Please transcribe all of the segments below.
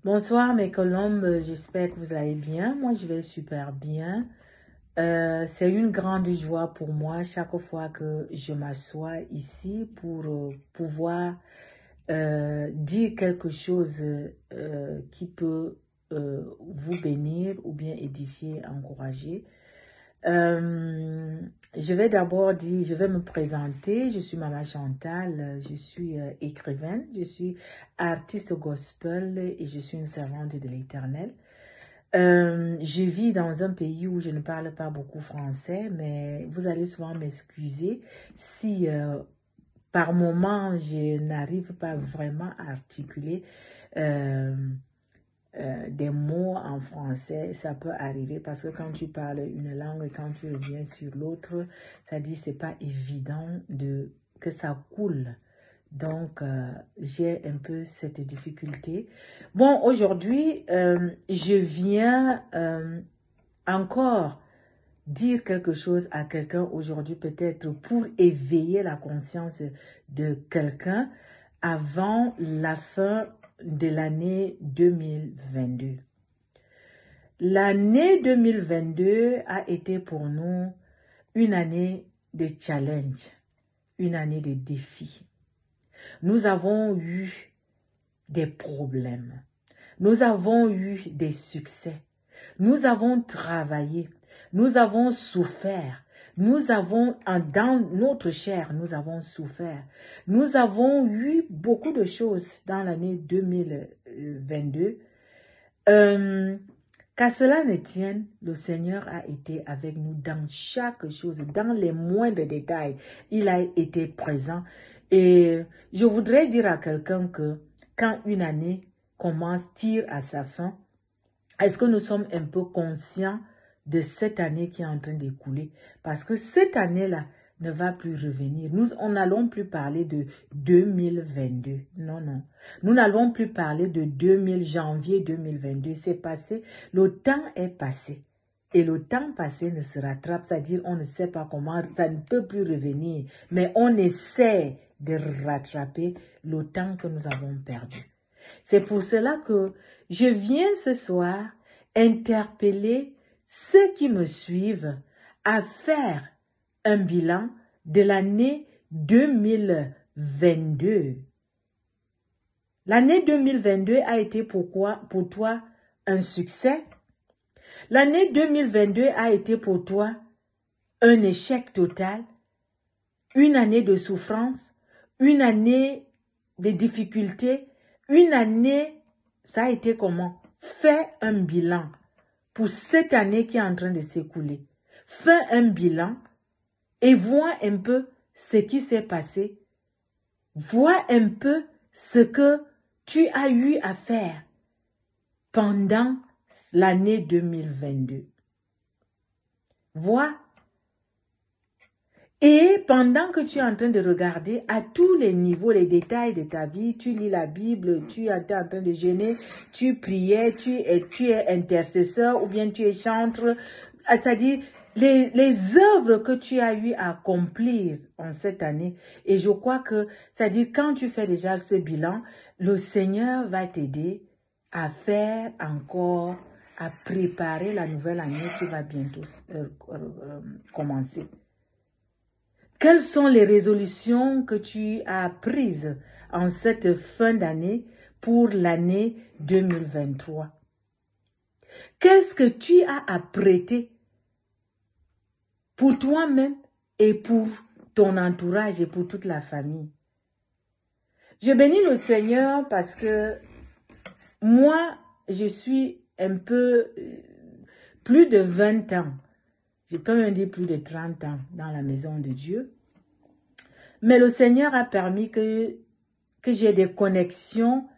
Bonsoir mes colombes, j'espère que vous allez bien. Moi, je vais super bien. C'est une grande joie pour moi chaque fois que je m'assois ici pour pouvoir dire quelque chose qui peut vous bénir ou bien édifier, encourager. Je vais d'abord dire, je vais me présenter. Je suis Maman Chantal, je suis écrivaine, je suis artiste gospel et je suis une servante de l'Éternel. Je vis dans un pays où je ne parle pas beaucoup français, mais vous allez souvent m'excuser si par moment je n'arrive pas vraiment à articuler des mots en français. Ça peut arriver parce que quand tu parles une langue et quand tu reviens sur l'autre, ça dit c'est pas évident que ça coule. Donc, j'ai un peu cette difficulté. Bon, aujourd'hui, je viens encore dire quelque chose à quelqu'un aujourd'hui, peut-être pour éveiller la conscience de quelqu'un avant la fin de l'année 2022. L'année 2022 a été pour nous une année de challenge, une année de défis. Nous avons eu des problèmes. Nous avons eu des succès. Nous avons travaillé. Nous avons souffert. Nous avons, dans notre chair, nous avons souffert. Nous avons eu beaucoup de choses dans l'année 2022. Qu'à cela ne tienne, le Seigneur a été avec nous dans chaque chose, dans les moindres détails. Il a été présent. Et je voudrais dire à quelqu'un que quand une année commence, tire à sa fin, est-ce que nous sommes un peu conscients de cette année qui est en train d'écouler? Parce que cette année-là ne va plus revenir. Nous n'allons plus parler de 2022. Non, non. Nous n'allons plus parler de janvier 2022. C'est passé. Le temps est passé. Et le temps passé ne se rattrape. C'est-à-dire, on ne sait pas comment, ça ne peut plus revenir. Mais on essaie de rattraper le temps que nous avons perdu. C'est pour cela que je viens ce soir interpeller ceux qui me suivent à faire un bilan de l'année 2022. L'année 2022 a été pour toi un succès. L'année 2022 a été pour toi un échec total, une année de souffrance, une année de difficultés, une année, ça a été comment? Fais un bilan pour cette année qui est en train de s'écouler. Fais un bilan et vois un peu ce qui s'est passé. Vois un peu ce que tu as eu à faire pendant l'année 2022. Vois. Et pendant que tu es en train de regarder à tous les niveaux, les détails de ta vie, tu lis la Bible, tu es en train de jeûner, tu priais, tu es intercesseur ou bien tu es chantre, c'est-à-dire les œuvres que tu as eu à accomplir en cette année. Et je crois que, c'est-à-dire quand tu fais déjà ce bilan, le Seigneur va t'aider à faire encore, à préparer la nouvelle année qui va bientôt commencer. Quelles sont les résolutions que tu as prises en cette fin d'année pour l'année 2023? Qu'est-ce que tu as apprêté pour toi-même et pour ton entourage et pour toute la famille? Je bénis le Seigneur parce que moi, je suis un peu plus de 20 ans. Je peux même dire plus de 30 ans dans la maison de Dieu. Mais le Seigneur a permis que j'ai des connexions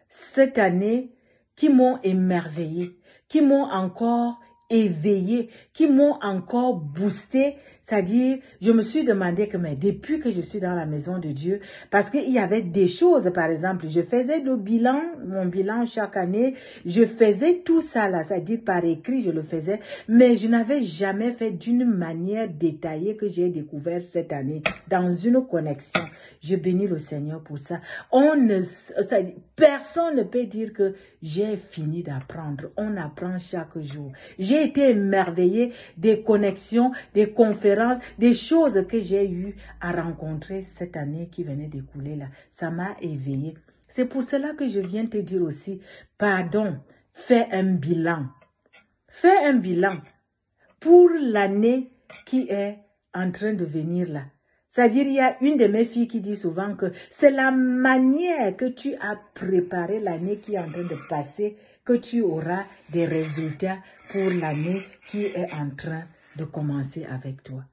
cette année qui m'ont émerveillé, qui m'ont encore éveillé, qui m'ont encore boosté. C'est-à-dire, je me suis demandé que mais depuis que je suis dans la maison de Dieu, parce qu'il y avait des choses, par exemple, je faisais le bilan, mon bilan chaque année, je faisais tout ça là, c'est-à-dire par écrit, je le faisais, mais je n'avais jamais fait d'une manière détaillée que j'ai découvert cette année, dans une connexion. Je bénis le Seigneur pour ça. Personne ne peut dire que j'ai fini d'apprendre. On apprend chaque jour. J'ai été émerveillée des connexions, des conférences, des choses que j'ai eu à rencontrer cette année qui venait d'écouler là. Ça m'a éveillée. C'est pour cela que je viens te dire aussi, pardon, fais un bilan. Fais un bilan pour l'année qui est en train de venir là. C'est-à-dire, il y a une de mes filles qui dit souvent que c'est la manière que tu as préparé l'année qui est en train de passer que tu auras des résultats pour l'année qui est en train de commencer avec toi.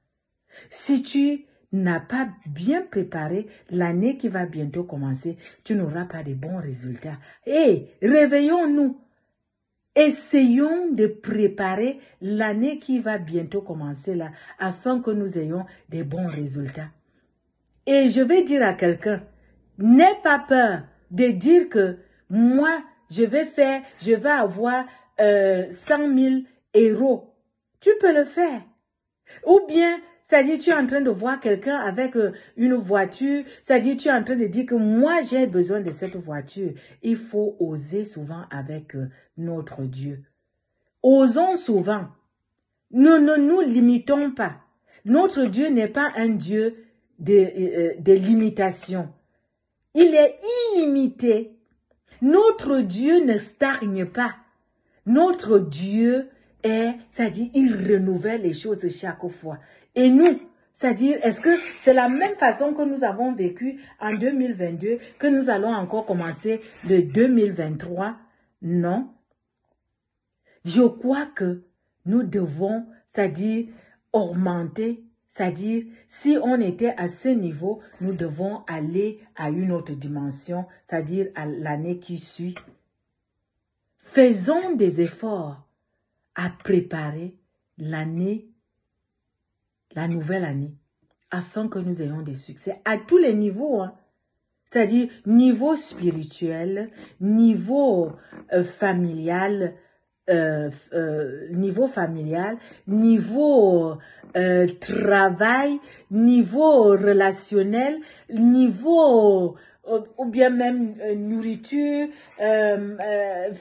Si tu n'as pas bien préparé l'année qui va bientôt commencer, tu n'auras pas de bons résultats. Et réveillons-nous. Essayons de préparer l'année qui va bientôt commencer là, afin que nous ayons des bons résultats. Et je vais dire à quelqu'un, n'aie pas peur de dire que moi, je vais avoir 100 000 euros. Tu peux le faire. Ou bien, c'est-à-dire tu es en train de voir quelqu'un avec une voiture, c'est-à-dire tu es en train de dire que moi j'ai besoin de cette voiture. Il faut oser souvent avec notre Dieu. Osons souvent. Nous ne nous limitons pas. Notre Dieu n'est pas un Dieu de limitation. Il est illimité. Notre Dieu ne stagne pas. Notre Dieu c'est-à-dire, il renouvelle les choses chaque fois. Et nous, c'est-à-dire, est-ce que c'est la même façon que nous avons vécu en 2022, que nous allons encore commencer le 2023? Non. Je crois que nous devons, c'est-à-dire, augmenter, c'est-à-dire, si on était à ce niveau, nous devons aller à une autre dimension, c'est-à-dire à l'année qui suit. Faisons des efforts à préparer l'année, la nouvelle année, afin que nous ayons des succès à tous les niveaux, hein. C'est-à-dire niveau spirituel, niveau familial, niveau travail, niveau relationnel, niveau ou bien même nourriture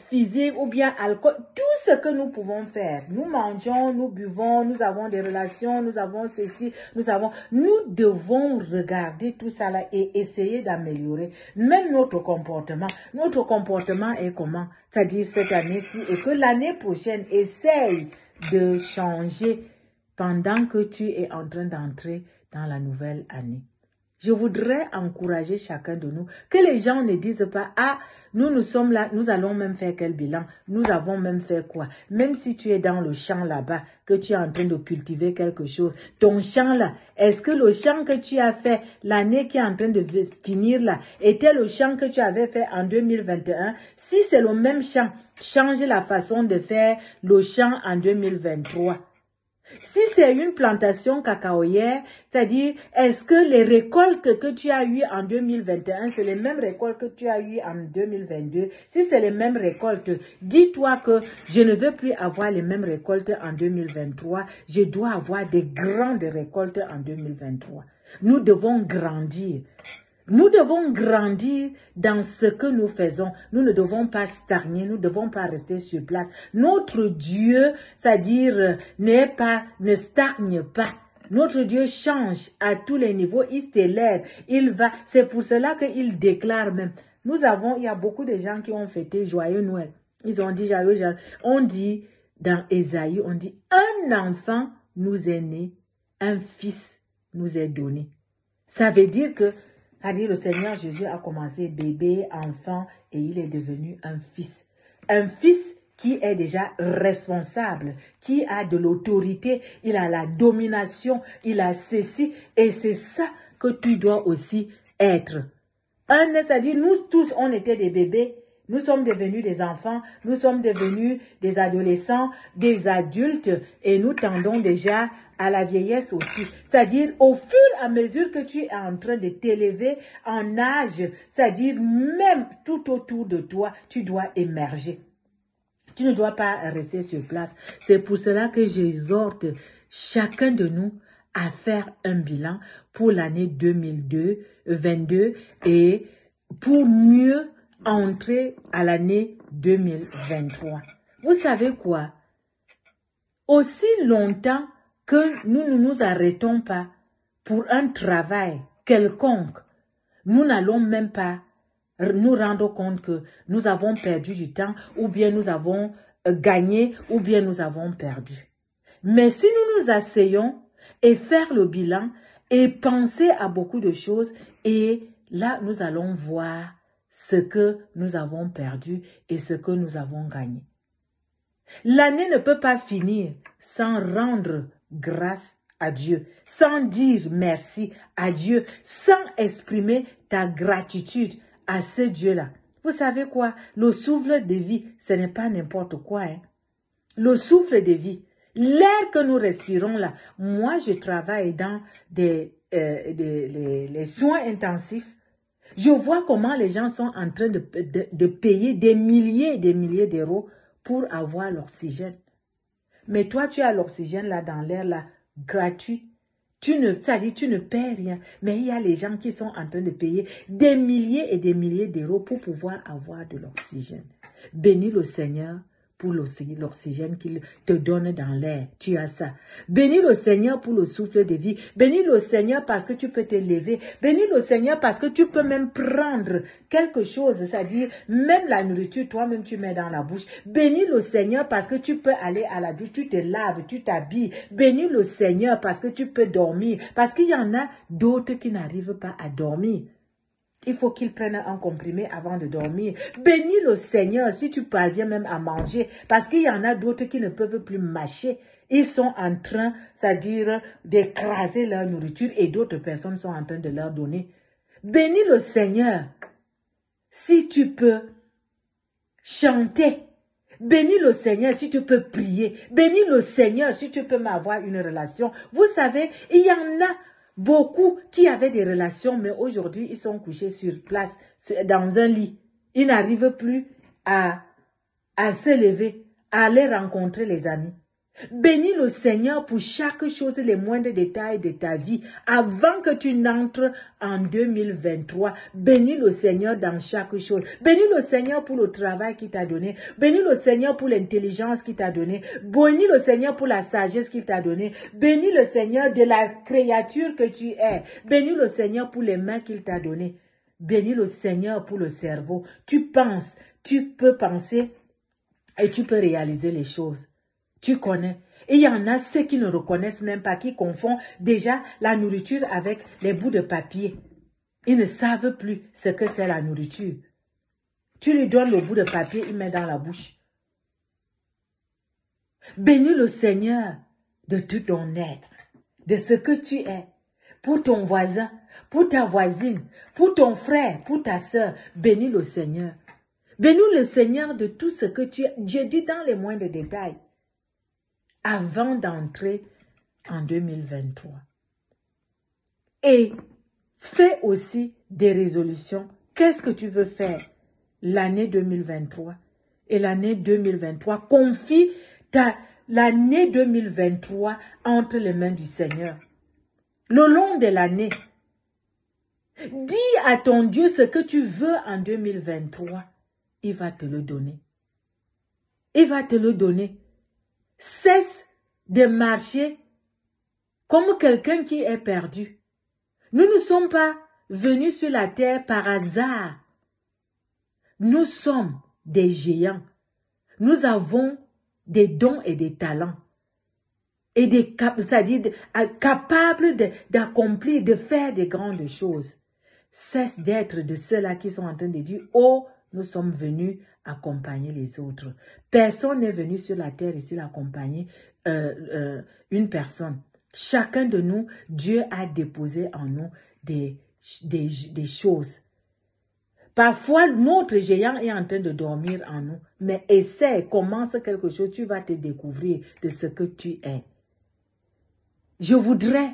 physique ou bien alcool, tout ce que nous pouvons faire. Nous mangeons, nous buvons, nous avons des relations, nous avons ceci, nous devons regarder tout ça là et essayer d'améliorer même notre comportement. Notre comportement est comment? C'est-à-dire cette année-ci et que l'année prochaine, essaye de changer pendant que tu es en train d'entrer dans la nouvelle année. Je voudrais encourager chacun de nous, que les gens ne disent pas, ah, nous sommes là, nous allons même faire quel bilan, nous avons même fait quoi. Même si tu es dans le champ là-bas, que tu es en train de cultiver quelque chose, ton champ là, est-ce que le champ que tu as fait l'année qui est en train de finir là, était le champ que tu avais fait en 2021? Si c'est le même champ, change la façon de faire le champ en 2023. Si c'est une plantation cacaoyère, c'est-à-dire, est-ce que les récoltes que tu as eues en 2021, c'est les mêmes récoltes que tu as eues en 2022? Si c'est les mêmes récoltes, dis-toi que je ne veux plus avoir les mêmes récoltes en 2023. Je dois avoir des grandes récoltes en 2023. Nous devons grandir. Nous devons grandir dans ce que nous faisons. Nous ne devons pas stagner, nous ne devons pas rester sur place. Notre Dieu, c'est-à-dire, ne stagne pas. Notre Dieu change à tous les niveaux, il s'élève, il va. C'est pour cela qu'il déclare même. Il y a beaucoup de gens qui ont fêté Joyeux Noël. Ils ont dit Joyeux. On dit dans Ésaïe, on dit un enfant nous est né, un fils nous est donné. Ça veut dire que c'est-à-dire le Seigneur Jésus a commencé bébé, enfant, et il est devenu un fils. Un fils qui est déjà responsable, qui a de l'autorité, il a la domination, il a ceci, et c'est ça que tu dois aussi être. C'est-à-dire nous tous, on était des bébés, Nous sommes devenus des enfants, nous sommes devenus des adolescents, des adultes et nous tendons déjà à la vieillesse aussi. C'est-à-dire au fur et à mesure que tu es en train de t'élever en âge, c'est-à-dire même tout autour de toi, tu dois émerger. Tu ne dois pas rester sur place. C'est pour cela que j'exhorte chacun de nous à faire un bilan pour l'année 2022 et pour mieux entrer à l'année 2023. Vous savez quoi? Aussi longtemps que nous ne nous arrêtons pas pour un travail quelconque, nous n'allons même pas nous rendre compte que nous avons perdu du temps ou bien nous avons gagné ou bien nous avons perdu. Mais si nous nous asseyons et faire le bilan et penser à beaucoup de choses et là nous allons voir ce que nous avons perdu et ce que nous avons gagné. L'année ne peut pas finir sans rendre grâce à Dieu, sans dire merci à Dieu, sans exprimer ta gratitude à ce Dieu-là. Vous savez quoi? Le souffle de vie, ce n'est pas n'importe quoi. Hein? Le souffle de vie, l'air que nous respirons là. Moi, je travaille dans les soins intensifs. Je vois comment les gens sont en train de payer des milliers et des milliers d'euros pour avoir l'oxygène. Mais toi, tu as l'oxygène là dans l'air là, gratuit. Tu ne paies rien. Mais il y a les gens qui sont en train de payer des milliers et des milliers d'euros pour pouvoir avoir de l'oxygène. Bénis le Seigneur pour l'oxygène qu'il te donne dans l'air. Tu as ça. Bénis le Seigneur pour le souffle de vie. Bénis le Seigneur parce que tu peux te lever. Bénis le Seigneur parce que tu peux même prendre quelque chose, c'est-à-dire même la nourriture, toi-même tu mets dans la bouche. Bénis le Seigneur parce que tu peux aller à la douche, tu te laves, tu t'habilles. Bénis le Seigneur parce que tu peux dormir. Parce qu'il y en a d'autres qui n'arrivent pas à dormir. Il faut qu'ils prennent un comprimé avant de dormir. Bénis le Seigneur si tu parviens même à manger. Parce qu'il y en a d'autres qui ne peuvent plus mâcher. Ils sont en train, c'est-à-dire, d'écraser leur nourriture et d'autres personnes sont en train de leur donner. Bénis le Seigneur si tu peux chanter. Bénis le Seigneur si tu peux prier. Bénis le Seigneur si tu peux avoir une relation. Vous savez, il y en a beaucoup qui avaient des relations, mais aujourd'hui, ils sont couchés sur place, dans un lit. Ils n'arrivent plus à se lever, à aller rencontrer les amis. Bénis le Seigneur pour chaque chose, les moindres détails de ta vie, avant que tu n'entres en 2023. Bénis le Seigneur dans chaque chose. Bénis le Seigneur pour le travail qu'il t'a donné. Bénis le Seigneur pour l'intelligence qu'il t'a donné. Bénis le Seigneur pour la sagesse qu'il t'a donné. Bénis le Seigneur de la créature que tu es. Bénis le Seigneur pour les mains qu'il t'a données. Bénis le Seigneur pour le cerveau. Tu penses, tu peux penser et tu peux réaliser les choses. Tu connais. Et il y en a ceux qui ne reconnaissent même pas, qui confondent déjà la nourriture avec les bouts de papier. Ils ne savent plus ce que c'est la nourriture. Tu lui donnes le bout de papier, il met dans la bouche. Bénis le Seigneur de tout ton être, de ce que tu es, pour ton voisin, pour ta voisine, pour ton frère, pour ta soeur. Bénis le Seigneur. Bénis le Seigneur de tout ce que tu es. Dieu dit dans les moindres détails. Avant d'entrer en 2023. Et fais aussi des résolutions. Qu'est-ce que tu veux faire l'année 2023 et l'année 2023? Confie l'année 2023 entre les mains du Seigneur. Le long de l'année, dis à ton Dieu ce que tu veux en 2023. Il va te le donner. Il va te le donner. Cesse de marcher comme quelqu'un qui est perdu. Nous ne sommes pas venus sur la terre par hasard. Nous sommes des géants. Nous avons des dons et des talents. Et c'est-à-dire capables d'accomplir, de faire des grandes choses. Cesse d'être de ceux-là qui sont en train de dire, oh, nous sommes venus accompagner les autres. Personne n'est venu sur la terre ici accompagner une personne. Chacun de nous, Dieu a déposé en nous des choses. Parfois, notre géant est en train de dormir en nous. Mais essaie, commence quelque chose, tu vas te découvrir de ce que tu es. Je voudrais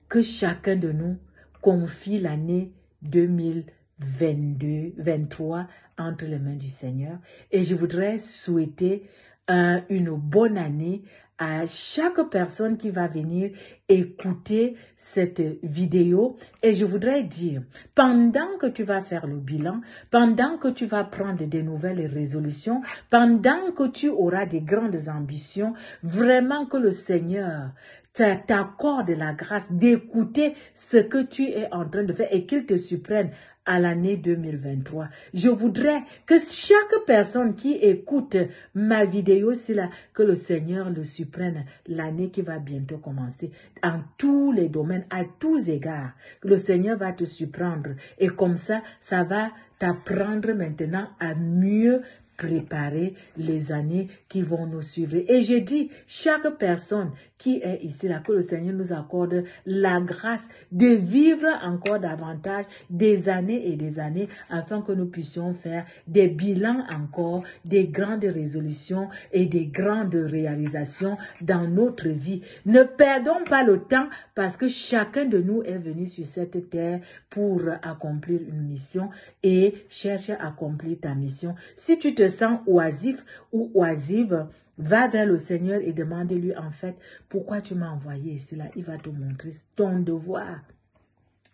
que chacun de nous confie l'année 2022-23 entre les mains du Seigneur. Et je voudrais souhaiter une bonne année à chaque personne qui va venir écouter cette vidéo. Et je voudrais dire, pendant que tu vas faire le bilan, pendant que tu vas prendre des nouvelles résolutions, pendant que tu auras des grandes ambitions, vraiment que le Seigneur t'accorde la grâce d'écouter ce que tu es en train de faire et qu'il te surprenne à l'année 2023. Je voudrais que chaque personne qui écoute ma vidéo, c'est là que le Seigneur le surprenne l'année qui va bientôt commencer. En tous les domaines, à tous égards, le Seigneur va te surprendre. Et comme ça va t'apprendre maintenant à mieux préparer les années qui vont nous suivre. Et je dis, chaque personne qui est ici, là, que le Seigneur nous accorde la grâce de vivre encore davantage des années et des années afin que nous puissions faire des bilans encore, des grandes résolutions et des grandes réalisations dans notre vie. Ne perdons pas le temps parce que chacun de nous est venu sur cette terre pour accomplir une mission et cherche à accomplir ta mission. Si tu te sens oisif ou oisive, va vers le Seigneur et demande-lui en fait, pourquoi tu m'as envoyé ici là? Il va te montrer ton devoir,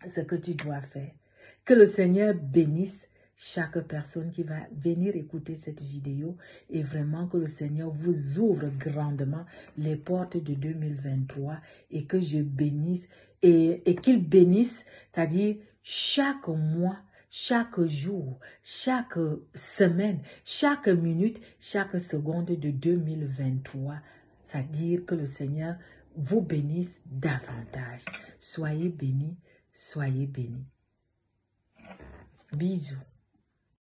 ce que tu dois faire. Que le Seigneur bénisse chaque personne qui va venir écouter cette vidéo et vraiment que le Seigneur vous ouvre grandement les portes de 2023 et que je bénisse et qu'il bénisse, c'est-à-dire chaque mois, chaque jour, chaque semaine, chaque minute, chaque seconde de 2023. C'est-à-dire que le Seigneur vous bénisse davantage. Soyez bénis, soyez bénis. Bisous.